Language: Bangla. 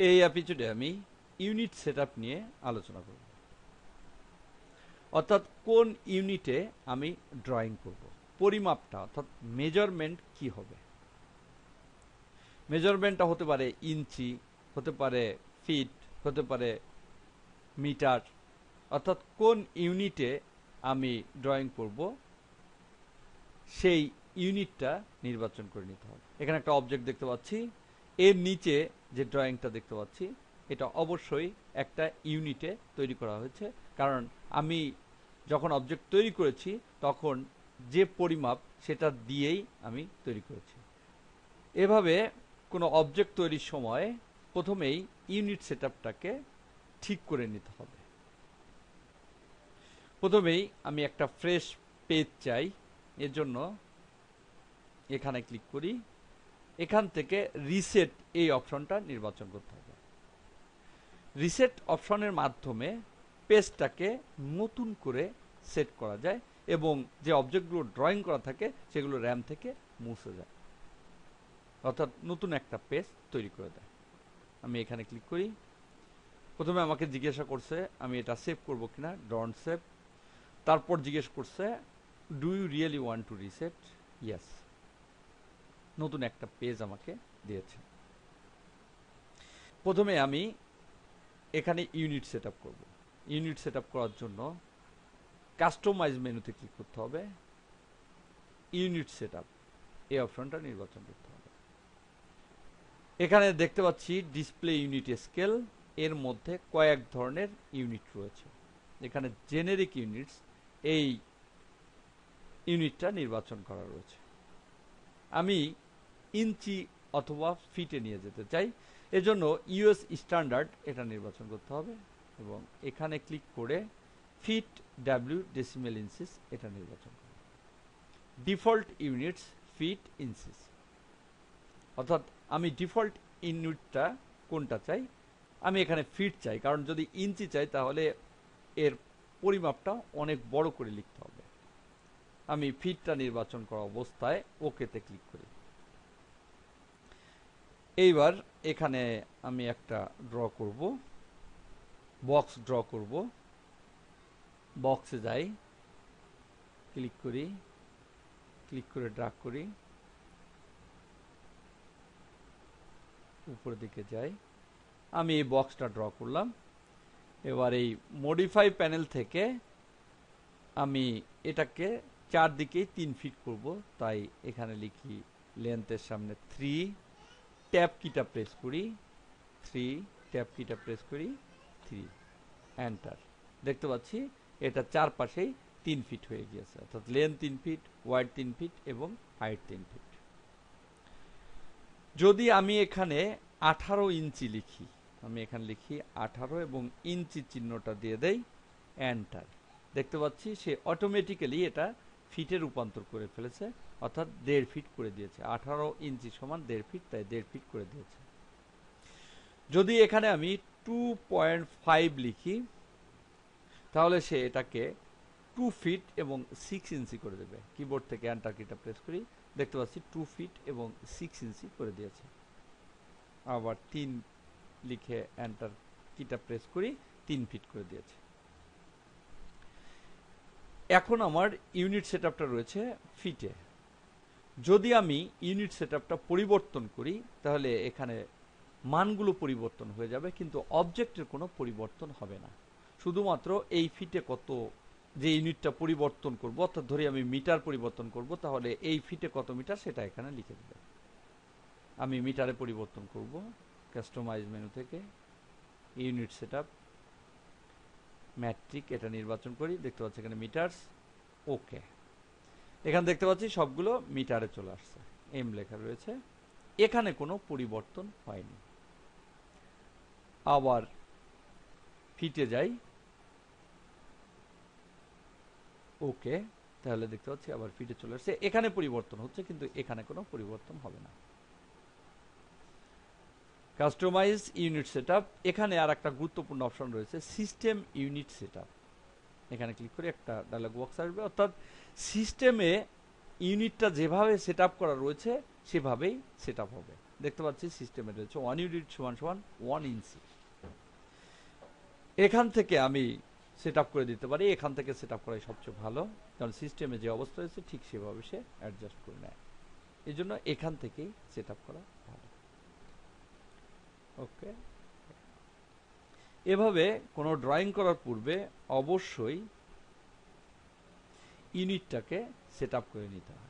এই এপিসোডে আমি ইউনিট সেটআপ নিয়ে আলোচনা করব, অর্থাৎ কোন ইউনিটে আমি ড্রয়িং করব, পরিমাপটা অর্থাৎ মেজারমেন্ট কি হবে। মেজারমেন্টটা হতে পারে ইঞ্চি, হতে পারে ফিট, হতে পারে মিটার, অর্থাৎ কোন ইউনিটে আমি ড্রয়িং করব সেই ইউনিটটা নির্বাচন করে নিতে হবে। এখানে একটা অবজেক্ট দেখতে পাচ্ছি, এর নিচে যে ড্রয়িংটা দেখতে পাচ্ছি এটা অবশ্যই একটা ইউনিটে তৈরি করা হয়েছে, কারণ আমি যখন অবজেক্ট তৈরি করেছি তখন যে পরিমাপ সেটা দিয়েই আমি তৈরি করেছি। এভাবে কোনো অবজেক্ট তৈরির সময় প্রথমেই ইউনিট সেটআপটাকে ঠিক করে নিতে হবে। প্রথমেই আমি একটা ফ্রেশ পেজ চাই, এর জন্য এখানে ক্লিক করি, এখান থেকে রিসেট এই অপশনটা নির্বাচন করতে হবে। রিসেট অপশনের মাধ্যমে পেজটাকে নতুন করে সেট করা যায় এবং যে অবজেক্টগুলো ড্রয়িং করা থাকে সেগুলো র্যাম থেকে মুছে যায়, অর্থাৎ নতুন একটা পেজ তৈরি করে দেয়। আমি এখানে ক্লিক করি, প্রথমে আমাকে জিজ্ঞাসা করছে আমি এটা সেভ করব কিনা, ডোন্ট সেভ। তারপর জিজ্ঞেস করছে do you really want to reset, yes. নতুন একটা পেজ আমাকে দিয়েছে। প্রথমে আমি এখানে ইউনিট সেটআপ করব। ইউনিট সেটআপ করার জন্য কাস্টমাইজ মেনুতে ক্লিক করতে হবে, ইউনিট সেটআপ এই অপশনটা নির্বাচন করতে হবে। এখানে দেখতে পাচ্ছি ডিসপ্লে ইউনিট স্কেল, এর মধ্যে কয়েক ধরনের ইউনিট রয়েছে। এখানে জেনেরিক ইউনিটস এই ইউনিটটা নির্বাচন করা রয়েছে। আমি ইঞ্চি অথবা ফিটে নিয়ে যেতে চাই, এজন্য ইউএস স্ট্যান্ডার্ড এটা নির্বাচন করতে হবে এবং এখানে ক্লিক করে ফিট ডাব্লিউ ডেসিমেল ইঞ্চিস এটা নির্বাচন করব। ডিফল্ট ইউনিটস ফিট ইঞ্চিস, অর্থাৎ আমি ডিফল্ট ইউনিটটা কোনটা চাই, আমি এখানে ফিট চাই, কারণ যদি ইঞ্চি চাই তাহলে এর পরিমাপটা অনেক বড় করে লিখতে হবে। আমি ফিটটা নির্বাচন করা অবস্থায় ওকেতে ক্লিক করি। এইবার এখানে আমি একটা ড্র করব, বক্স ড্র করব। বক্সে যাই, ক্লিক করি, ক্লিক করে ড্র্যাগ করি, উপরের দিকে যাই, আমি এই বক্সটা ড্র করলাম। এবার এই মডিফাই প্যানেল থেকে আমি এটাকে চারদিকেই 3 ফিট করব, তাই এখানে লিখি লেন্থের সামনে 3, ট্যাব কিটা প্রেস করি, 3, ট্যাব কিটা প্রেস করি, 3, এন্টার। দেখতে পাচ্ছি এটা চারপাশেই 3 ফিট হয়ে গিয়েছে, অর্থাৎ লেন্থ 3 ফিট, ওয়াইড 3 ফিট এবং হাইট 3 ফিট। যদি আমি এখানে 18 ইঞ্চি লিখি, আমি এখানে লিখি 18 এবং ইঞ্চি চিহ্নটা দিয়ে দেই, এন্টার। দেখতে পাচ্ছি সে অটোমেটিক্যালি এটা ফিটে রূপান্তর করে ফেলেছে, অর্থাৎ 1.5 ফিট করে দিয়েছে। 18 ইঞ্চি সমান 1.5 ফিট, তাই 1.5 ফিট করে দিয়েছে। যদি এখানে আমি 2.5 লিখি তাহলে সে এটাকে 2 ফিট এবং 6 ইঞ্চি করে দেবে। কিবোর্ড থেকে এন্টার কিটা প্রেস করি, দেখতে পাচ্ছি 2 ফিট এবং 6 ইঞ্চি করে দিয়েছে। আবার 3 লিখে এন্টার কিটা প্রেস করি, 3 ফিট করে দিয়েছে। এখন আমার ইউনিট সেটআপটা রয়েছে ফিটে। যদি আমি ইউনিট সেটআপটা পরিবর্তন করি তাহলে এখানে মানগুলো পরিবর্তন হয়ে যাবে, কিন্তু অবজেক্টের কোনো পরিবর্তন হবে না। শুধুমাত্র এই ফিটে কত যে ইউনিটটা পরিবর্তন করব, অর্থাৎ ধরি আমি মিটার পরিবর্তন করব, তাহলে এই ফিটে কত মিটার সেটা এখানে লিখে দেবে। আমি মিটারে পরিবর্তন করব, কাস্টমাইজ মেনু থেকে ইউনিট সেটআপ, ম্যাট্রিক এটা নির্বাচন করি, দেখতে পাচ্ছি এখানে মিটারস, ওকে। এখানে দেখতে পাচ্ছি সবগুলো মিটারে চলে আসছে, এম লেখা রয়েছে, এখানে কোনো পরিবর্তন হয়নি। আবার ফিটে যাই, ওকে, তাহলে দেখতে পাচ্ছি আবার ফিটে চলে আসছে, এখানে পরিবর্তন হচ্ছে কিন্তু এখানে কোনো পরিবর্তন হবে না। কাস্টমাইজ ইউনিট সেটআপ, এখানে আর একটা গুরুত্বপূর্ণ অপশন রয়েছে সিস্টেম ইউনিট সেটআপ। এখানে ক্লিক করে একটা ডায়লগ বক্স আসবে, অর্থাৎ সিস্টেমে ইউনিটটা যেভাবে সেটআপ করা রয়েছে সেভাবেই সেটআপ হবে। দেখতে পাচ্ছি সিস্টেমে রয়েছে 1 ইউনিট সমান সমান 1 ইঞ্চি। এখান থেকে আমি সেট আপ করে দিতে পারি, এখান থেকে সেট আপ করাই সবচেয়ে ভালো, কারণ সিস্টেমে যে অবস্থা হয়েছে ঠিক সেভাবে সে অ্যাডজাস্ট করে নেয়। এই জন্য এখান থেকেই সেট আপ করা ভালো। ওকে, এভাবে কোনো ড্রয়িং করার পূর্বে অবশ্যই ইউনিটটাকে সেট আপ করে নিতে হয়।